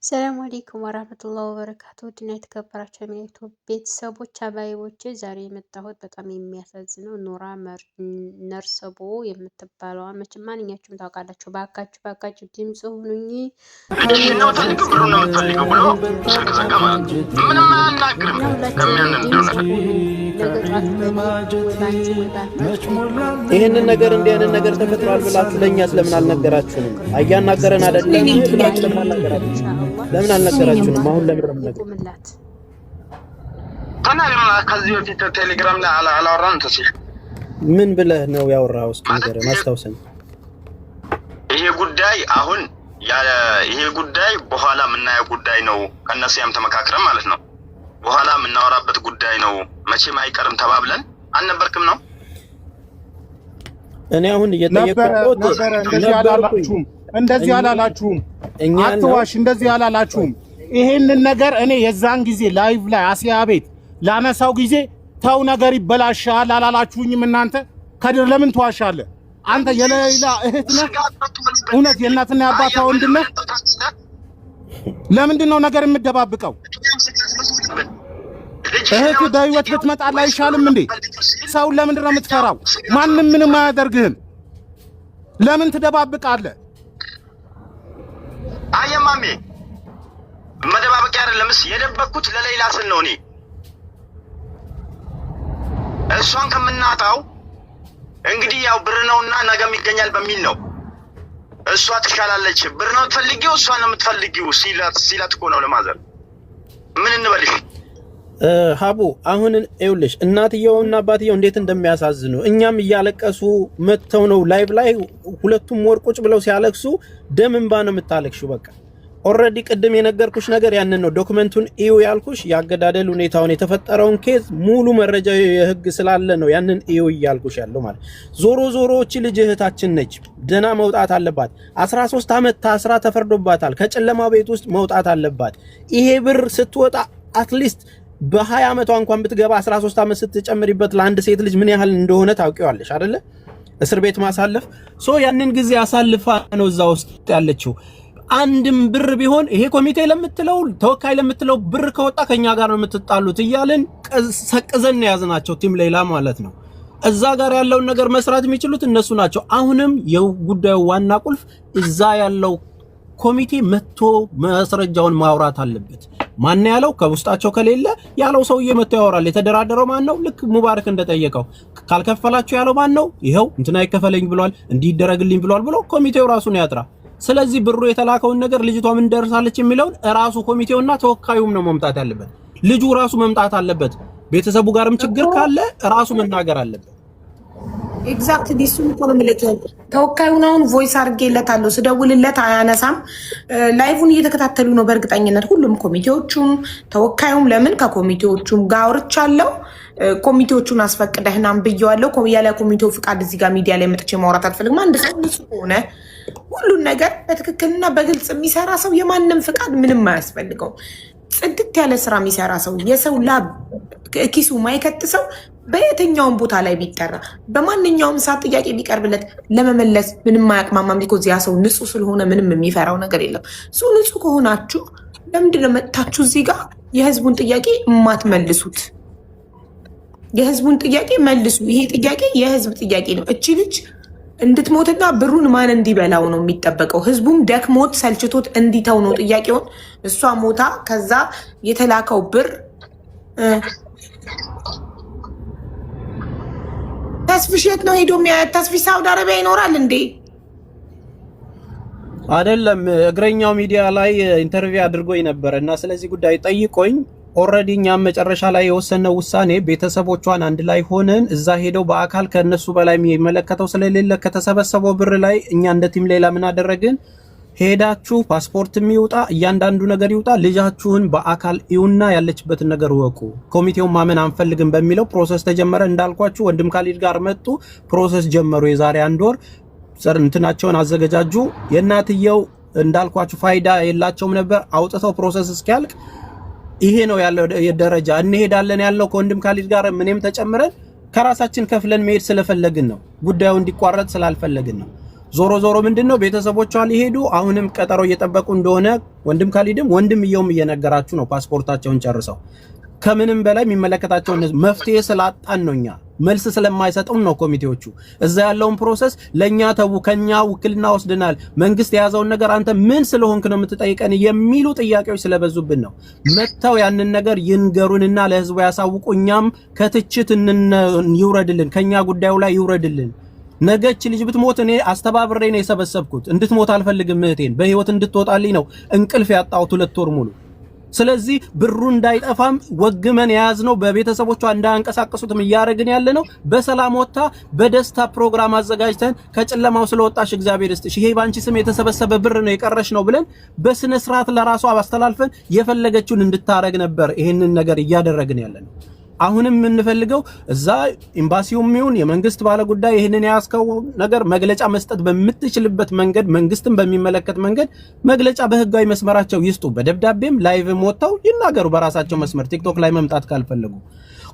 ሰላም አለይኩም ወራህመቱላሂ ወበረካቱ ድና የተከበራችሁ የዩቲዩብ ቤተሰቦች አባይቦች ዛሬ የመጣሁት በጣም የሚያሳዝነው ኑራ ነርሰቦ የምትባለዋ መቼም ማንኛችሁም ታውቃላችሁ። ባካችሁ ድምጽ ሁኑኝ። ነው ፈልገው ብሎ ነው የምትፈልገው ብሎ ስልክ ዘጋ ማለት ነው። ምንም አያናግርም። ይሄንን ነገር እንዲያንን ነገር ተፈጥሯል ብላችሁ ለኛ ስለምን አልነገራችሁንም? አያናገረን አይደለም ብላችሁ ለምን አልነገራችሁንም? አሁን ለምን ነገር ተናግረና ከዚህ በፊት ቴሌግራም ላይ አላወራን ተሲል ምን ብለህ ነው ያወራው? እስኪ ነገር ማስታውሰኝ። ይሄ ጉዳይ በኋላ የምናየው ጉዳይ ነው። ከነሱ ያም ተመካክረን ማለት ነው። በኋላ የምናወራበት ጉዳይ ነው። መቼም አይቀርም ተባብለን አልነበርክም ነው። እኔ አሁን እየጠየቅኩት እንደዚህ አላላችሁም። አትዋሽ፣ እንደዚህ አላላችሁም። ይሄንን ነገር እኔ የዛን ጊዜ ላይቭ ላይ አሲያ ቤት ላነሳው ጊዜ ተው ነገር ይበላሻል አላላችሁኝም? እናንተ ከድር ለምን ትዋሻለህ? አንተ የሌላ እህት ነህ? እውነት የእናትና የአባቷ ወንድም ነህ? ለምንድን ነው ነገር የምትደባብቀው? እህት በህይወት ብትመጣልህ አይሻልም እንዴ? ሰውን ለምንድን ነው የምትፈራው? ማንም ምንም አያደርግህም። ለምን ትደባብቃለህ? አየማሜ መደባበቅ አይደለምስ የደበቅኩት ለሌላ ስል ነው። እኔ እሷን ከምናጣው እንግዲህ ያው ብር ነውና ነገም ይገኛል በሚል ነው። እሷ ትሻላለች፣ ብር ነው ትፈልጊው፣ እሷ ነው የምትፈልጊው ሲላት እኮ ነው ለማዘር። ምን እንበልሽ ሀቡ? አሁን ይኸውልሽ እናትየውና አባትየው እንዴት እንደሚያሳዝኑ እኛም እያለቀሱ መተው ነው ላይቭ ላይ ሁለቱም ወርቁጭ ብለው ሲያለቅሱ ደም እንባ ነው የምታለቅሽው። በቃ ኦልሬዲ ቅድም የነገርኩሽ ነገር ያንን ነው። ዶክመንቱን እዩ ያልኩሽ ያገዳደል ሁኔታውን የተፈጠረውን ኬዝ ሙሉ መረጃ የህግ ስላለ ነው ያንን እዩ እያልኩሽ ያለው ማለት። ዞሮ እቺ ልጅ እህታችን ነች፣ ደና መውጣት አለባት። 13 ዓመት ታስራ ተፈርዶባታል። ከጨለማ ቤት ውስጥ መውጣት አለባት። ይሄ ብር ስትወጣ አትሊስት በ20 ዓመቷ እንኳን ብትገባ 13 ዓመት ስትጨምሪበት ለአንድ ሴት ልጅ ምን ያህል እንደሆነ ታውቂዋለሽ አይደለ? እስር ቤት ማሳለፍ ያንን ጊዜ አሳልፋ ነው እዛ ውስጥ ያለችው። አንድም ብር ቢሆን ይሄ ኮሚቴ ለምትለው ተወካይ ለምትለው ብር ከወጣ ከኛ ጋር ነው የምትጣሉት እያልን ሰቅዘን ያዝናቸው ቲም ሌላ ማለት ነው። እዛ ጋር ያለውን ነገር መስራት የሚችሉት እነሱ ናቸው። አሁንም የጉዳዩ ዋና ቁልፍ እዛ ያለው ኮሚቴ መጥቶ ማስረጃውን ማውራት አለበት። ማን ያለው ከውስጣቸው ከሌለ ያለው ሰውዬ መጥቶ ያወራል። የተደራደረው ማን ነው? ልክ ሙባረክ እንደጠየቀው ካልከፈላችሁ ያለው ማን ነው? ይሄው እንትና ይከፈለኝ ብሏል፣ እንዲደረግልኝ ብሏል ብሎ ኮሚቴው ራሱን ያጥራ። ስለዚህ ብሩ የተላከውን ነገር ልጅቷ ምን ደርሳለች የሚለውን ራሱ ኮሚቴውና ተወካዩም ነው መምጣት ያለበት። ልጁ ራሱ መምጣት አለበት። ቤተሰቡ ጋርም ችግር ካለ ራሱ መናገር አለበት። ኤግዛክትሊ እሱን እኮ ነው የምልህ። ተወካዩን አሁን ቮይስ አድርጌለታለሁ፣ ስደውልለት አያነሳም። ላይቭን እየተከታተሉ ነው በእርግጠኝነት ሁሉም ኮሚቴዎቹም ተወካዩም። ለምን ከኮሚቴዎቹም ጋር አውርቻለሁ። ኮሚቴዎቹን አስፈቅደህናም ብየዋለሁ። ያለ ኮሚቴው ፍቃድ እዚህ ጋር ሚዲያ ላይ መጥቼ ማውራት አልፈልግም። አንድ ሰው ንጹህ ሆነ ሁሉን ነገር በትክክልና በግልጽ የሚሰራ ሰው የማንም ፍቃድ ምንም አያስፈልገውም። ጽድት ያለ ስራ የሚሰራ ሰው የሰው ላብ ኪሱ ማይከት ሰው በየትኛውም ቦታ ላይ ቢጠራ በማንኛውም ሰዓት ጥያቄ ቢቀርብለት ለመመለስ ምንም አያቅማማም። ሊኮዝ ያ ሰው ንጹህ ስለሆነ ምንም የሚፈራው ነገር የለም። እሱ ንጹህ ከሆናችሁ ለምንድነው መጥታችሁ እዚህ ጋር የህዝቡን ጥያቄ የማትመልሱት? የህዝቡን ጥያቄ መልሱ። ይሄ ጥያቄ የህዝብ ጥያቄ ነው። እቺ ልጅ እንድትሞትና ብሩን ማን እንዲበላው ነው የሚጠበቀው? ህዝቡም ደክሞት ሰልችቶት እንዲተው ነው ጥያቄውን። እሷ ሞታ ከዛ የተላከው ብር ተስፍሽ የት ነው ሄዶ የሚያያት? ተስፍሽ ሳውዲ አረቢያ ይኖራል እንዴ? አይደለም። እግረኛው ሚዲያ ላይ ኢንተርቪው አድርጎኝ ነበር እና ስለዚህ ጉዳይ ጠይቆኝ ኦልሬዲ እኛም መጨረሻ ላይ የወሰነው ውሳኔ ቤተሰቦቿን አንድ ላይ ሆነን እዛ ሄደው በአካል ከነሱ በላይ የሚመለከተው ስለሌለ ከተሰበሰበው ብር ላይ እኛ እንደ ቲም ሌላ ምን አደረግን? ሄዳችሁ ፓስፖርት የሚውጣ እያንዳንዱ ነገር ይውጣ፣ ልጃችሁን በአካል ይውና ያለችበትን ነገር ወቁ። ኮሚቴውን ማመን አንፈልግም በሚለው ፕሮሰስ ተጀመረ። እንዳልኳችሁ ወንድም ካሊድ ጋር መጡ፣ ፕሮሰስ ጀመሩ። የዛሬ 1 ወር እንትናቸውን አዘገጃጁ። የእናትየው እንዳልኳችሁ ፋይዳ የላቸውም ነበር። አውጥተው ፕሮሰስ እስኪያልቅ ይሄ ነው ያለው ደረጃ። እንሄዳለን ያለው ከወንድም ካሊድ ጋር ምንም ተጨምረን ከራሳችን ከፍለን መሄድ ስለፈለግን ነው። ጉዳዩ እንዲቋረጥ ስላልፈለግን ነው። ዞሮ ዞሮ ምንድነው ቤተሰቦቿ ሊሄዱ አሁንም ቀጠሮ እየጠበቁ እንደሆነ ወንድም ካሊድም ወንድምየውም እየነገራችሁ ነው ፓስፖርታቸውን ጨርሰው ከምንም በላይ የሚመለከታቸው መፍትሄ ስላጣን ነውኛ መልስ ስለማይሰጡን ነው ኮሚቴዎቹ እዛ ያለውን ፕሮሰስ ለኛ ተው ከኛ ውክልና ወስደናል መንግስት የያዘውን ነገር አንተ ምን ስለሆንክ ነው የምትጠይቀን የሚሉ ጥያቄዎች ስለበዙብን ነው መተው ያንን ነገር ይንገሩንና ለህዝቡ ያሳውቁኛም ከትችት ይውረድልን ከኛ ጉዳዩ ላይ ይውረድልን ነገች ልጅ ብትሞት እኔ አስተባብሬ ነው የሰበሰብኩት እንድትሞት አልፈልግም እህቴን በህይወት እንድትወጣልኝ ነው እንቅልፍ ያጣሁት 2 ወር ሙሉ ስለዚህ ብሩ እንዳይጠፋም ወግመን ያዝነው በቤተሰቦቿ እንዳንቀሳቀሱትም ያረግን ያለነው በሰላም ወጣ በደስታ ፕሮግራም አዘጋጅተን ከጨለማው ስለወጣሽ እግዚአብሔር ይስጥሽ ይሄ ባንቺ ስም የተሰበሰበ ብር ነው የቀረሽ ነው ብለን በስነ ስርዓት ለራሷ አስተላልፈን የፈለገችውን እንድታረግ ነበር ይሄንን ነገር ያደረግን ያለነው አሁንም የምንፈልገው እዛ ኤምባሲውም ይሁን የመንግስት ባለጉዳይ ይሄንን ያስከው ነገር መግለጫ መስጠት በመትችልበት መንገድ መንግስትን በሚመለከት መንገድ መግለጫ በህጋዊ መስመራቸው ይስጡ በደብዳቤም ላይቭም ወጣው ይናገሩ በራሳቸው መስመር ቲክቶክ ላይ መምጣት ካልፈለጉ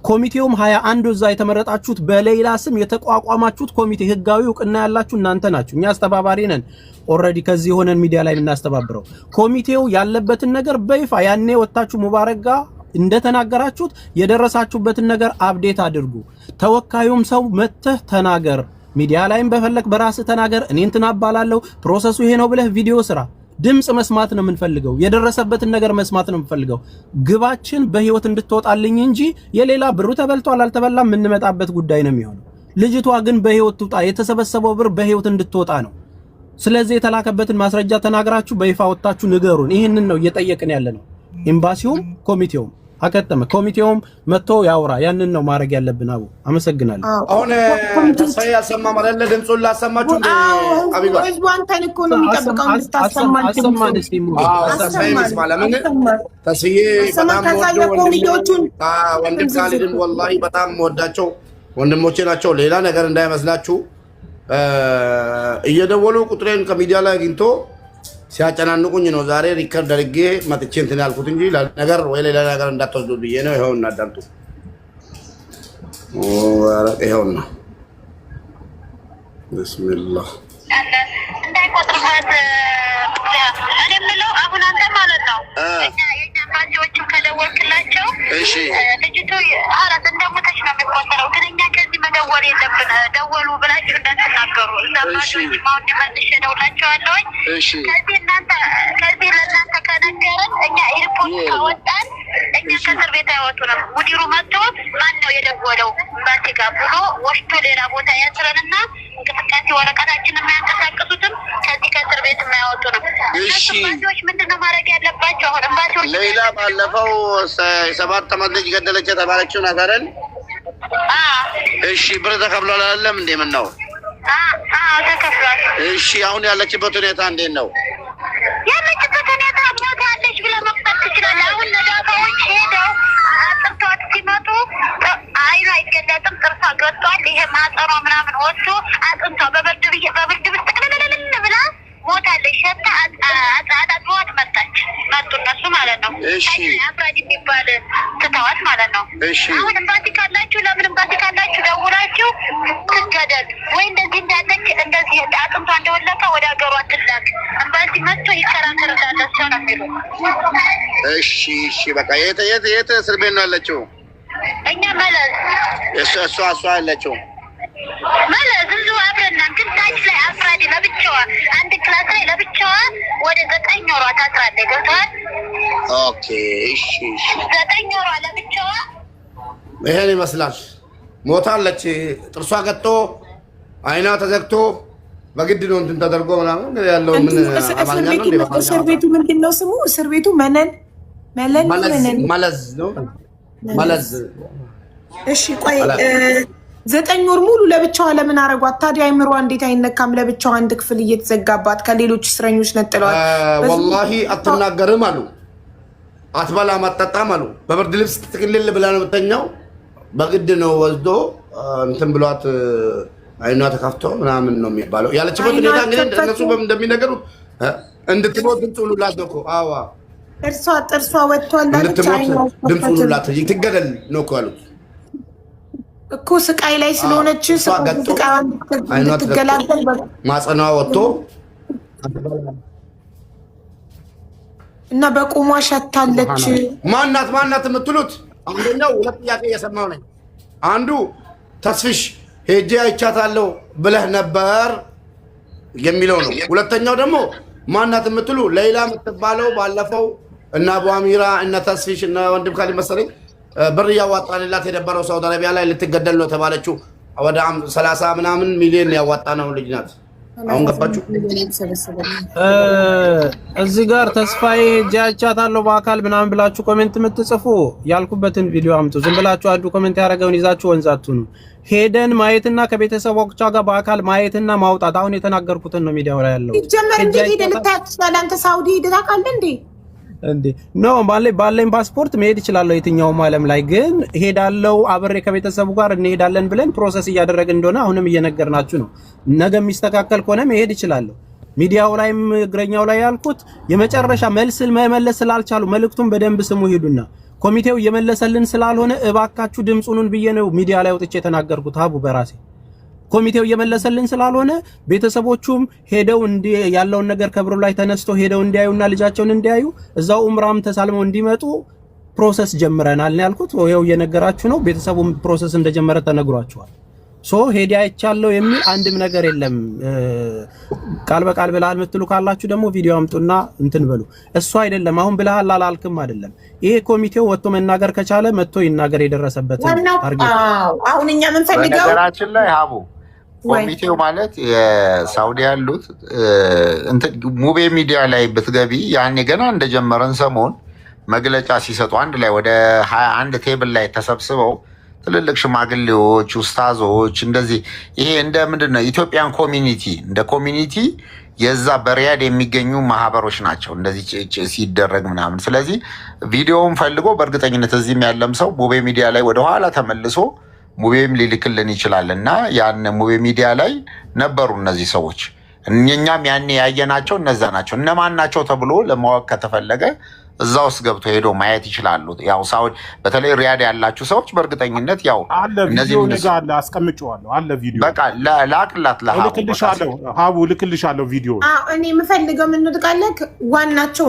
ኮሚቴውም 21 እዛ የተመረጣችሁት በሌላ ስም የተቋቋማችሁት ኮሚቴ ህጋዊ እውቅና ያላችሁ እናንተ ናችሁ እኛ አስተባባሪ ነን ኦሬዲ ከዚህ ሆነን ሚዲያ ላይ እናስተባብረው ኮሚቴው ያለበትን ነገር በይፋ ያኔ ወጣችሁ ሙባረክ ጋር እንደተናገራችሁት የደረሳችሁበትን ነገር አፕዴት አድርጉ ተወካዩም ሰው መተህ ተናገር ሚዲያ ላይም በፈለክ በራስ ተናገር እኔ እንትና አባላለሁ ፕሮሰሱ ይሄ ነው ብለህ ቪዲዮ ስራ ድምጽ መስማት ነው የምንፈልገው የደረሰበትን ነገር መስማት ነው የምንፈልገው ግባችን በህይወት እንድትወጣልኝ እንጂ የሌላ ብሩ ተበልቷል አልተበላም የምንመጣበት ጉዳይ ነው የሚሆነው ልጅቷ ግን በህይወት ትውጣ የተሰበሰበው ብር በህይወት እንድትወጣ ነው ስለዚህ የተላከበትን ማስረጃ ተናግራችሁ በይፋ ወጣችሁ ንገሩን ይሄንን ነው እየጠየቅን ያለነው ኤምባሲውም ኮሚቴውም አከተመ ኮሚቴውም መጥቶ ያውራ ያንን ነው ማድረግ ያለብን አቡ አመሰግናለሁ አሁን ተስፋዬ ያሰማ ማለት ድምጹን ላሰማችሁ እንደ አቢባ ህዝቧን ተንኮ ነው የሚጠብቀው እንድታሰማችሁ ተስፋዬ ይስማል ምን ተስፋዬ በጣም ወንድም ካሊድን ወላሂ በጣም ወዳቸው ወንድሞቼ ናቸው ሌላ ነገር እንዳይመስላችሁ እየደወሉ ቁጥሬን ከሚዲያ ላይ አግኝቶ ሲያጨናንቁኝ ነው ዛሬ ሪከርድ አድርጌ መጥቼ እንትን ያልኩት እንጂ ነገር ወይ ሌላ ነገር እንዳትወስዱ ብዬ ነው ይሄውና አዳምጡ ይሄውና ቢስሚላህ እንዳይቆጥሩበት እኔ የምለው አሁን አንተ ማለት ነው የኛ ባንጆቹ ከደወልክላቸው እሺ ልጅቱ አራት እንደሞተች ነው የሚቆጠረው ግን እኛ ከዚህ መደወል የለብን ደወሉ ብላችሁ እንዳትናገሩ እዛ ባንጆች ማውድ መልሼ ደውላቸዋለሁ ከዚህ እናንተ ከዚህ ለእናንተ ከነገረን እኛ ኤርፖርት ካወጣን እኛ ከእስር ቤት አይወጡንም ሙዲሩ መጥቶ ማን ነው የደወለው ባንቴ ጋር ብሎ ወስዶ ሌላ ቦታ ያስረንና እንቅስቃሴ ወረቀታችንን የማያንቀሳቅሱትም ከዚህ ከእስር ቤት የማያወጡንም እሺ ባንጆች ምንድነው ማድረግ ያለባቸው አሁን ባንጆች ሌላ ባለፈው 7 ዓመት ልጅ ገደለች የተባለችው ነገርን እሺ ብር ተከፍሏል አይደለም እንዴ ምን ነው ተከፍሏል እሺ አሁን ያለችበት ሁኔታ እንዴት ነው ያለችበት ሁኔታ ሞታለች ብለህ መቁጠር ትችላለህ አሁን ነጋታዎች ሄደው አጥርቷት ሲመጡ አይኗ አይገለጥም ጥርሷ ገጥቷል ይሄ ማጠሯ ምናምን ወጥቶ አጥንቷ በብርድ ውስጥ ቅልልልል ብላ ሞታለች ሸታ አጣጥሯት መጡ እነሱ ማለት ነው አፍራድ የሚባል ትተዋት ማለት ነው አሁን እምባቲ ካላችሁ ለምን እምባቲ ካላችሁ ደውላችሁ ትገደል ወይ እንደዚህ እንዳለች እንደዚህ አጥንቷ እንደወለቀ ወደ ሀገሯ ትላክ እምባቲ መጥቶ ይከራከርላል እሷ ነው የሚሉ እሺ በቃ የት እስር ቤት ነው ያለችው እኛ መለስ እሷ ያለችው መለስ እዚሁ አብረና ግን ታች ላይ አፍራድ ለብቻዋ አንድ ክላስ ላይ ለብቻዋ ወደ 9 ወሯ ታስራለች ገብቶሃል ኦኬ እሺ 9 ወሯ ለብቻዋ ይሄን ይመስላል ሞታለች ጥርሷ ገጦ አይኗ ተዘግቶ በግድ ነው እንትን ተደርጎ ምናምን ያለው ምን አማርኛ ነው እስር ቤቱ ምንድነው ስሙ እስር ቤቱ መለዝ ነው መለዝ እሺ ቆይ 9 ወር ሙሉ ለብቻዋ ለምን አረጓት ታዲያ አይምሯ እንዴት አይነካም ለብቻዋ አንድ ክፍል እየተዘጋባት ከሌሎች እስረኞች ነጥለዋል ወላሂ አትናገርም አሉ አትበላም አትጠጣም አሉ በብርድ ልብስ ትክልል ብላ ነው የምተኛው በግድ ነው ወስዶ እንትን ብሏት አይኗ ተከፍቶ ምናምን ነው የሚባለው ያለችበት ሁኔታ እንግዲህ እነሱ እንደሚነገሩ እንድትሞት ድምፅ ሁሉላት ነው እኮ አዋ ጥርሷ ወጥቷል እንድትሞት ድምፅ ሁሉላት ትገደል ነው እኮ ያሉት እኮ ስቃይ ላይ ስለሆነች ልትገላገል ማጸኗ ወጥቶ እና በቁሟ ሸታለች። ማናት የምትሉት አንደኛው ሁለት ጥያቄ እየሰማሁ ነኝ። አንዱ ተስፍሽ ሄጄ አይቻታለሁ ብለህ ነበር የሚለው ነው። ሁለተኛው ደግሞ ማናት የምትሉ ሌላ የምትባለው ባለፈው እና አቡአሚራ እና ተስፍሽ እና ወንድም ካሊ መሰለኝ ብር ያዋጣንላት የነበረው ሳውዲ አረቢያ ላይ ልትገደል ነው ተባለችው። ወደ 30 ምናምን ሚሊዮን ያዋጣ ነው ልጅ ናት። አሁን ገባችሁ? እዚህ ጋር ተስፋዬ ጃቻታለሁ በአካል ምናምን ብላችሁ ኮሜንት የምትጽፉ ያልኩበትን ቪዲዮ አምጡ። ዝም ብላችሁ አንዱ ኮሜንት ያደረገውን ይዛችሁ ወንዛቱ ነው ሄደን ማየትና ከቤተሰቦቿ ጋር በአካል ማየትና ማውጣት። አሁን የተናገርኩትን ነው ሚዲያው ላይ ያለው። ይጀመር እንዴ ሄደን ታውቃለህ? ሳውዲ ሄደህ ታውቃለህ እንዴ? ኖ ባለኝ ፓስፖርት መሄድ እችላለሁ የትኛውም ዓለም ላይ ግን ሄዳለው አብሬ ከቤተሰቡ ጋር እንሄዳለን ብለን ፕሮሰስ እያደረግን እንደሆነ አሁንም እየነገርናችሁ ነው። ነገ የሚስተካከል ከሆነ መሄድ እችላለሁ። ሚዲያው ላይም እግረኛው ላይ ያልኩት የመጨረሻ መልስ መመለስ ስላልቻሉ መልእክቱን በደንብ ስሙ ሄዱና ኮሚቴው እየመለሰልን ስላልሆነ እባካችሁ ድምጹን ብዬ ነው ሚዲያ ላይ ወጥቼ የተናገርኩት። ሀቡ በራሴ ኮሚቴው እየመለሰልን ስላልሆነ ቤተሰቦቹም ሄደው ያለውን ነገር ከብሩ ላይ ተነስቶ ሄደው እንዲያዩና ልጃቸውን እንዲያዩ እዛው ኡምራም ተሳልመው እንዲመጡ ፕሮሰስ ጀምረናል ነው ያልኩት። ይሄው እየነገራችሁ ነው። ቤተሰቡም ፕሮሰስ እንደጀመረ ተነግሯቸዋል። ሄዲ አይቻለው የሚል አንድም ነገር የለም። ቃል በቃል ብለሃል የምትሉ ካላችሁ ደግሞ ቪዲዮ አምጡና እንትን በሉ። እሱ አይደለም አሁን ብለሃል አላልክም አይደለም። ይሄ ኮሚቴው ወጥቶ መናገር ከቻለ መጥቶ ይናገር የደረሰበት ታርጌት። አሁን እኛ ምን ፈልገው ነገራችን ላይ ሀቡ ኮሚቴው ማለት የሳውዲ ያሉት ሙቤ ሚዲያ ላይ ብትገቢ ያኔ ገና እንደጀመረን ሰሞን መግለጫ ሲሰጡ አንድ ላይ ወደ 21 ቴብል ላይ ተሰብስበው ትልልቅ ሽማግሌዎች፣ ኡስታዞች እንደዚህ ይሄ እንደ ምንድነው ኢትዮጵያን ኮሚኒቲ እንደ ኮሚኒቲ የዛ በሪያድ የሚገኙ ማህበሮች ናቸው እንደዚህ ሲደረግ ምናምን። ስለዚህ ቪዲዮውን ፈልጎ በእርግጠኝነት እዚህም ያለም ሰው ሙቤ ሚዲያ ላይ ወደኋላ ተመልሶ ሙቤም ሊልክልን ይችላል እና ያን ሙቤ ሚዲያ ላይ ነበሩ እነዚህ ሰዎች። እኛም ያኔ ያየናቸው እነዛ ናቸው። እነማን ናቸው ተብሎ ለማወቅ ከተፈለገ እዛ ውስጥ ገብቶ ሄዶ ማየት ይችላሉ። ያው ሳውዲ በተለይ ሪያድ ያላችሁ ሰዎች በእርግጠኝነት ያው እነዚህ ቪዲዮ አለ አስቀምጬዋለሁ። አለ ቪዲዮ በቃ ላክላት ለሀቡ ልክልሻለሁ ቪዲዮ። እኔ የምፈልገው ምን ልቃለክ ዋናቸው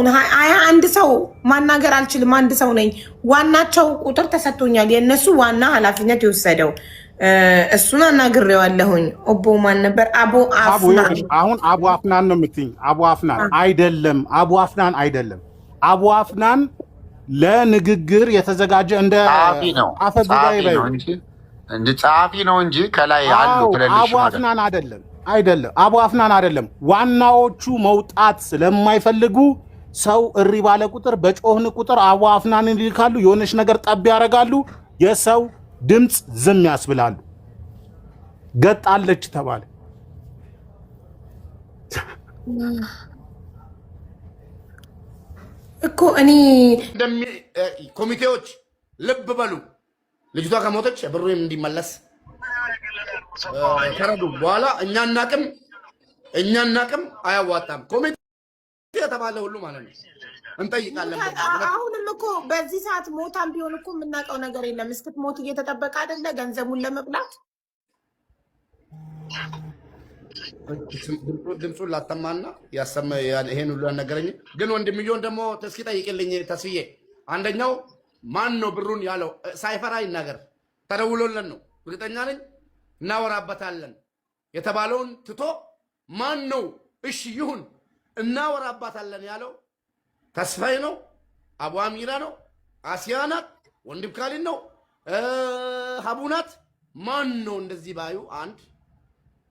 አንድ ሰው ማናገር አልችልም። አንድ ሰው ነኝ። ዋናቸው ቁጥር ተሰጥቶኛል። የእነሱ ዋና ኃላፊነት የወሰደው እሱን አናግሬዋለሁኝ። ኦቦ ማን ነበር? አቡ አፍናን። አሁን አቡ አፍናን ነው የምትይኝ? አቡ አፍናን አይደለም። አቡ አፍናን አይደለም። አቡ አፍናን ለንግግር የተዘጋጀ እንደ አፈ ጉባኤ እንጂ ጸሐፊ ነው እንጂ ከላይ ያሉ ትልልሽ አቡ አፍናን አይደለም። አቡ አፍናን አይደለም። ዋናዎቹ መውጣት ስለማይፈልጉ ሰው እሪ ባለ ቁጥር በጮህን ቁጥር አቡ አፍናንን ይልካሉ። የሆነች ነገር ጠብ ያደርጋሉ። የሰው ድምፅ ዝም ያስብላሉ። ገጣለች ተባለ። እኮ እኔ ኮሚቴዎች ልብ በሉ። ልጅቷ ከሞተች ብሩ እንዲመለስ ተረዱ። በኋላ እኛ እናቅም አያዋጣም። ኮሚቴ የተባለ ሁሉ ማለት ነው እንጠይቃለን። አሁንም እኮ በዚህ ሰዓት ሞታም ቢሆን እኮ የምናውቀው ነገር የለም። እስክትሞት እየተጠበቀ አይደለ ገንዘቡን ለመብላት። ድምፁን ላተማና ያሰማ ይሄን ሁሉ ያነገረኝ ግን ወንድምየውን ደግሞ እስኪ ጠይቅልኝ ተስፍዬ። አንደኛው ማን ነው ብሩን ያለው? ሳይፈራ ይናገር። ተደውሎለን ነው እርግጠኛ ነኝ እናወራበታለን የተባለውን ትቶ ማን ነው እሺ ይሁን እናወራባታለን ያለው? ተስፋዬ ነው? አቡ አሚራ ነው? አሲያ ናት? ወንድም ካሊን ነው? ሀቡ ናት? ማን ነው እንደዚህ ባዩ? አንድ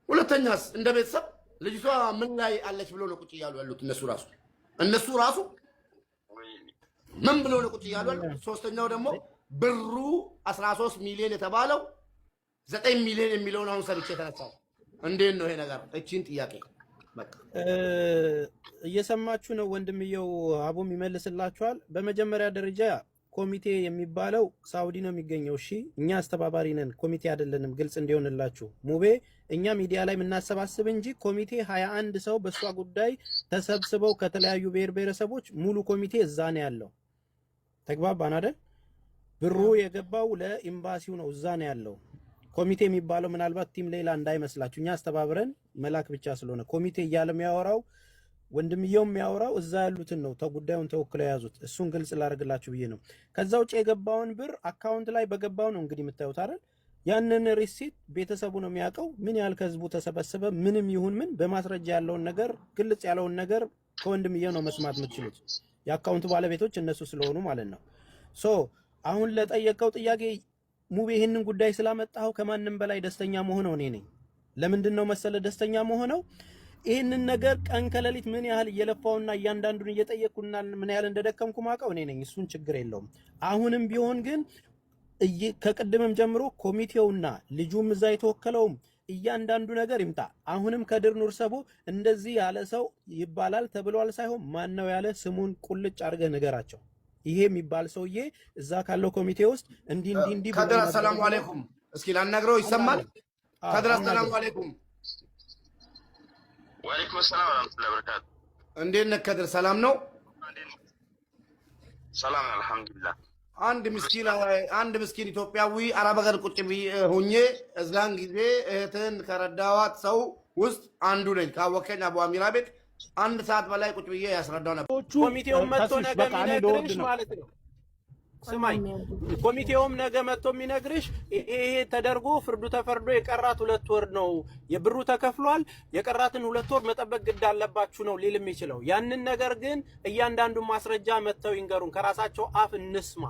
ሁለተኛስ እንደ ቤተሰብ ልጅቷ ምን ላይ አለች ብሎ ነው ቁጭ እያሉ ያሉት? እነሱ ራሱ ምን ብሎ ነው ቁጭ እያሉ ያሉት? ሶስተኛው ደግሞ ብሩ 13 ሚሊዮን የተባለው 9 ሚሊዮን የሚለውን አሁን ሰልቼ ተነሳው። እንዴት ነው ይሄ ነገር? እቺን ጥያቄ በቃ እየሰማችሁ ነው። ወንድምየው አቡም ይመልስላችኋል። በመጀመሪያ ደረጃ ኮሚቴ የሚባለው ሳውዲ ነው የሚገኘው። እሺ እኛ አስተባባሪ ነን፣ ኮሚቴ አይደለንም። ግልጽ እንዲሆንላችሁ ሙቤ እኛ ሚዲያ ላይ የምናሰባስብ እንጂ ኮሚቴ 21 ሰው በእሷ ጉዳይ ተሰብስበው ከተለያዩ ብሔር ብሔረሰቦች ሙሉ ኮሚቴ እዛ ነው ያለው። ተግባባን አይደል? ብሩ የገባው ለኤምባሲው ነው፣ እዛ ነው ያለው። ኮሚቴ የሚባለው ምናልባት ቲም ሌላ እንዳይመስላችሁ እኛ አስተባብረን መላክ ብቻ ስለሆነ ኮሚቴ እያለ የሚያወራው ወንድምየው የሚያወራው እዛ ያሉትን ነው ተጉዳዩን ተወክለው ያዙት። እሱን ግልጽ ላደርግላችሁ ብዬ ነው። ከዛ ውጭ የገባውን ብር አካውንት ላይ በገባው ነው እንግዲህ የምታዩት አይደል? ያንን ሪሲት ቤተሰቡ ነው የሚያውቀው። ምን ያህል ከህዝቡ ተሰበሰበ ምንም ይሁን ምን በማስረጃ ያለውን ነገር ግልጽ ያለውን ነገር ከወንድምየው ነው መስማት የምትችሉት። የአካውንቱ ባለቤቶች እነሱ ስለሆኑ ማለት ነው። ሶ አሁን ለጠየቀው ጥያቄ ሙቤ ይህንን ጉዳይ ስላመጣው ከማንም በላይ ደስተኛ መሆነው እኔ ነኝ። ለምንድን ነው መሰለ ደስተኛ መሆነው? ይህንን ነገር ቀን ከሌሊት ምን ያህል እየለፋውና እያንዳንዱን እየጠየቅኩና ምን ያህል እንደደከምኩ ማውቀው እኔ ነኝ። እሱን ችግር የለውም። አሁንም ቢሆን ግን ከቅድምም ጀምሮ ኮሚቴውና ልጁም እዛ የተወከለውም እያንዳንዱ ነገር ይምጣ። አሁንም ከድር ኑር ሰቦ እንደዚህ ያለ ሰው ይባላል ተብሏል ሳይሆን ማን ነው ያለ ስሙን ቁልጭ አድርገህ ንገራቸው። ይሄ የሚባል ሰውዬ እዛ ካለው ኮሚቴ ውስጥ እንዲህ ከድር ሰላም አለይኩም እስኪ ላናግረው ይሰማል? ከድር ሰላም አለይኩም። ወአለይኩም ሰላም ወራህመቱላሂ ወበረካቱ። እንዴት ነህ ከድር? ሰላም ነው? ሰላም አልሐምዱሊላህ። አንድ ምስኪን ኢትዮጵያዊ አረብ ሀገር ቁጭ ሆኜ እዛን ጊዜ እህትን ከረዳዋት ሰው ውስጥ አንዱ ነኝ። ካወቀኝ አቡ አሚራ ቤት አንድ ሰዓት በላይ ቁጭ ብዬ ያስረዳው ነበር። ኮሚቴው መጥቶ ነገ የሚነግርሽ ማለት ነው። ስማኝ፣ ኮሚቴውም ነገ መጥቶ የሚነግርሽ ይሄ ተደርጎ ፍርዱ ተፈርዶ የቀራት 2 ወር ነው፣ የብሩ ተከፍሏል፣ የቀራትን 2 ወር መጠበቅ ግድ አለባችሁ ነው ሊል የሚችለው። ያንን ነገር ግን እያንዳንዱ ማስረጃ መጥተው ይንገሩን፣ ከራሳቸው አፍ እንስማ።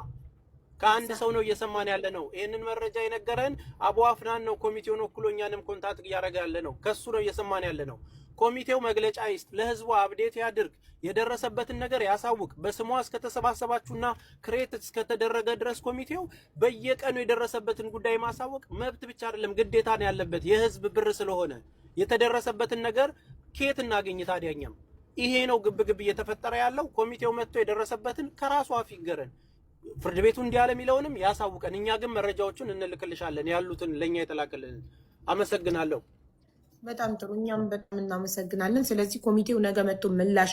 ከአንድ ሰው ነው እየሰማን ያለ ነው። ይሄንን መረጃ የነገረን አቡ አፍናን ነው። ኮሚቴውን ወክሎ እኛንም ኮንታክት እያደረገ ያለ ነው። ከሱ ነው እየሰማን ያለ ነው። ኮሚቴው መግለጫ ይስጥ፣ ለህዝቡ አብዴት ያድርግ፣ የደረሰበትን ነገር ያሳውቅ። በስሟ እስከተሰባሰባችሁና ክሬት እስከተደረገ ድረስ ኮሚቴው በየቀኑ የደረሰበትን ጉዳይ ማሳወቅ መብት ብቻ አይደለም ግዴታ ነው ያለበት። የህዝብ ብር ስለሆነ የተደረሰበትን ነገር ኬት እናገኝ ታዲያኛም። ይሄ ነው ግብግብ እየተፈጠረ ያለው። ኮሚቴው መጥቶ የደረሰበትን ከራሱ አፍ ይገረን፣ ፍርድ ቤቱ እንዲያለ የሚለውንም ያሳውቀን። እኛ ግን መረጃዎቹን እንልክልሻለን ያሉትን ለኛ የተላከልን። አመሰግናለሁ። በጣም ጥሩ። እኛም በጣም እናመሰግናለን። ስለዚህ ኮሚቴው ነገ መጥቶ ምላሽ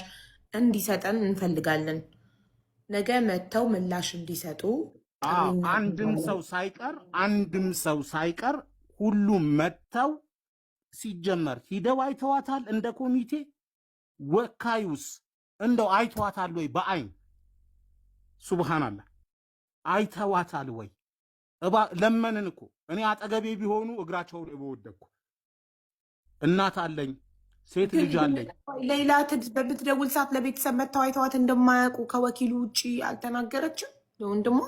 እንዲሰጠን እንፈልጋለን። ነገ መጥተው ምላሽ እንዲሰጡ አንድም ሰው ሳይቀር ሁሉም መጥተው ሲጀመር ሂደው አይተዋታል። እንደ ኮሚቴ ወካዩስ እንደው አይተዋታል ወይ? በአይን ሱብሃንአላህ አይተዋታል ወይ? ለመንን እኮ እኔ አጠገቤ ቢሆኑ እግራቸው ላይ በወደኩ። እናት አለኝ፣ ሴት ልጅ አለኝ። ሌላ በምትደውል ሰዓት ለቤተሰብ መጥተው አይተዋት እንደማያውቁ ከወኪሉ ውጭ አልተናገረችም። ለወንድሟ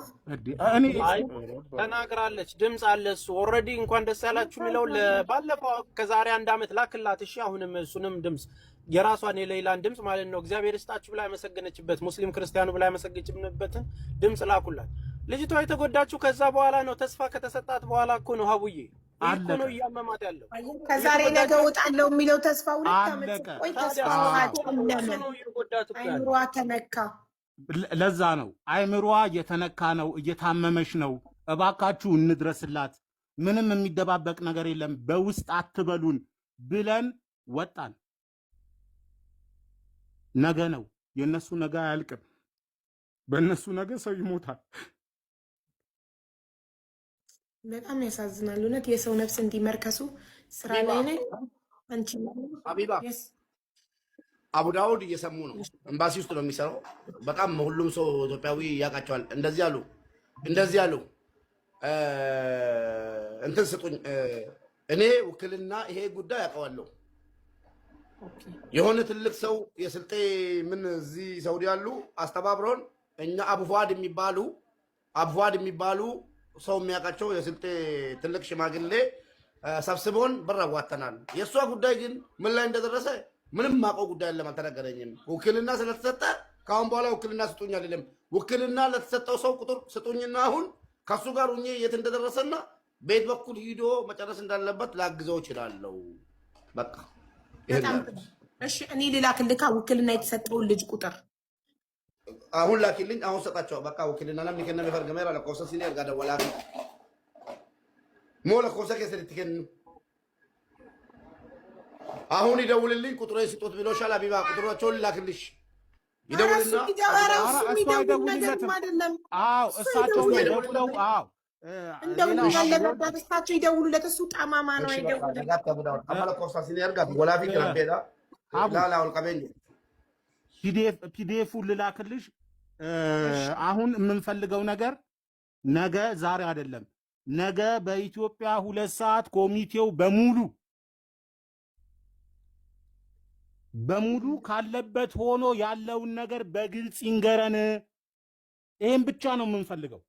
ተናግራለች። ድምፅ አለ እሱ ኦልሬዲ እንኳን ደስ ያላችሁ የሚለው ባለፈው ከዛሬ 1 ዓመት ላክላት። እሺ አሁንም እሱንም ድምፅ የራሷን የሌላን ድምፅ ማለት ነው እግዚአብሔር ይስጣችሁ ብላ ያመሰገነችበት ሙስሊም ክርስቲያኑ ብላ ያመሰገነችበትን ድምፅ ላኩላት። ልጅቷ የተጎዳችሁ ከዛ በኋላ ነው። ተስፋ ከተሰጣት በኋላ እኮ ነው። ሀቡዬ እኮ ነው እያመማት ያለው። ከዛሬ ነገ እወጣለሁ የሚለው ተስፋ 2 ዓመት ቆይ ተስፋ አይምሯ ተነካ። ለዛ ነው አይምሯ የተነካ ነው፣ እየታመመች ነው። እባካችሁ እንድረስላት። ምንም የሚደባበቅ ነገር የለም። በውስጥ አትበሉን ብለን ወጣን። ነገ ነው የነሱ ነገ አያልቅም። በእነሱ ነገ ሰው ይሞታል። በጣም ያሳዝናል። እውነት የሰው ነፍስ እንዲመርከሱ ስራ ላይ ነኝ። አንቺ ሀቢባ አቡ ዳውድ እየሰሙ ነው። ኤምባሲ ውስጥ ነው የሚሰራው። በጣም ሁሉም ሰው ኢትዮጵያዊ ያውቃቸዋል። እንደዚህ አሉ እንትን ስጡኝ፣ እኔ ውክልና ይሄ ጉዳይ ያውቀዋለሁ። የሆነ ትልቅ ሰው የስልጤ ምን እዚህ ሳውዲ ያሉ አስተባብረውን እኛ አቡፋድ የሚባሉ ሰው የሚያውቃቸው የስልጤ ትልቅ ሽማግሌ ሰብስቦን ብር አዋተናል። የእሷ ጉዳይ ግን ምን ላይ እንደደረሰ ምንም ማውቀው ጉዳይ የለም፣ አልተነገረኝም። ውክልና ስለተሰጠ ከአሁን በኋላ ውክልና ስጡኝ አይደለም። ውክልና ለተሰጠው ሰው ቁጥር ስጡኝና አሁን ከሱ ጋር ሁኜ የት እንደደረሰና ቤት በኩል ሂዶ መጨረስ እንዳለበት ላግዘው እችላለሁ። በቃ እሺ፣ እኔ ልላክልካ ውክልና የተሰጠውን ልጅ ቁጥር አሁን ላኪልኝ። አሁን ሰጣቸው። በቃ ውክልና ለምን ከነ ፈርገመራ ለኮሰ ሲኒየር ጋር ደወላ ሞለ ኮሰ ከሰልትከን አሁን ይደውልልኝ። ቁጥሩ ሲጦት ብሎሻል። አቢባ ቁጥራቸውን ላክልሽ። ይደውልና እሳቸው ደውለው እንደው ያለበት እሳቸው ይደውሉለት። እሱ ጠማማ ነው አይደውልም። ፒዲኤፉን ልላክልሽ። አሁን የምንፈልገው ነገር ነገ ዛሬ አይደለም፣ ነገ በኢትዮጵያ 2 ሰዓት ኮሚቴው በሙሉ ካለበት ሆኖ ያለውን ነገር በግልጽ ይንገረን። ይሄን ብቻ ነው የምንፈልገው።